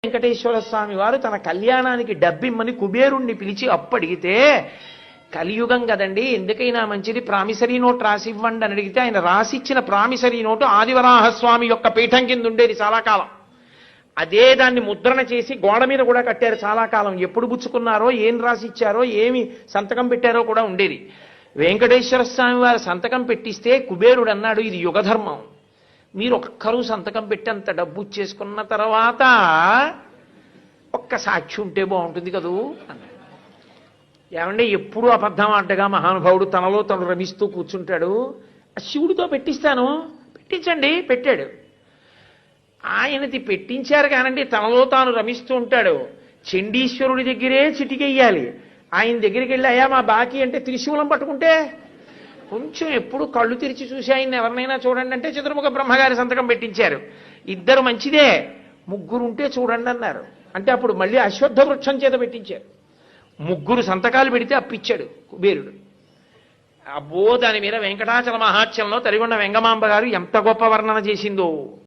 వెంకటేశ్వర స్వామి వారు తన కళ్యాణానికి డబ్బిమ్మని కుబేరుణ్ణి పిలిచి అప్పడిగితే, కలియుగం కదండి, ఎందుకైనా మంచిది ప్రామిసరీ నోట్ రాసివ్వండి అని అడిగితే ఆయన రాసిచ్చిన ప్రామిసరీ నోటు ఆదివరాహస్వామి యొక్క పీఠం కింద ఉండేది చాలా కాలం. అదే దాన్ని ముద్రణ చేసి గోడ మీద కూడా కట్టారు చాలా కాలం. ఎప్పుడు పుచ్చుకున్నారో, ఏం రాసిచ్చారో, ఏమి సంతకం పెట్టారో కూడా ఉండేది. వెంకటేశ్వర స్వామి వారు సంతకం పెట్టిస్తే కుబేరుడు అన్నాడు, ఇది యుగధర్మం, మీరు ఒక్కరూ సంతకం పెట్టి అంత డబ్బు చేసుకున్న తర్వాత ఒక్క సాక్షి ఉంటే బాగుంటుంది కదూ అన్నాడు. ఏమంటే ఎప్పుడూ అబద్ధం ఆడ్డగా మహానుభావుడు తనలో తను రమిస్తూ కూర్చుంటాడు. శివుడితో పెట్టిస్తాను, పెట్టించండి, పెట్టాడు. ఆయనది పెట్టించారు కానండి, తనలో తాను రమిస్తూ ఉంటాడు. చండీశ్వరుడి దగ్గరే చిటికెయ్యాలి. ఆయన దగ్గరికి వెళ్ళి అయ్యా మా బాకీ అంటే త్రిశూలం పట్టుకుంటే కొంచెం ఎప్పుడు కళ్ళు తెరిచి చూసి ఆయన ఎవరినైనా చూడండి అంటే చతుర్ముఖ బ్రహ్మగారి సంతకం పెట్టించారు. ఇద్దరు మంచిదే, ముగ్గురు ఉంటే చూడండి అన్నారు. అంటే అప్పుడు మళ్ళీ అశ్వత్థ వృక్షం చేత పెట్టించారు. ముగ్గురు సంతకాలు పెడితే అప్పిచ్చాడు కుబేరుడు. అబ్బో, దాని మీద వెంకటాచల మహాత్యంలో తరిగొండ వెంగమాంబ గారు ఎంత గొప్ప వర్ణన చేసిందో.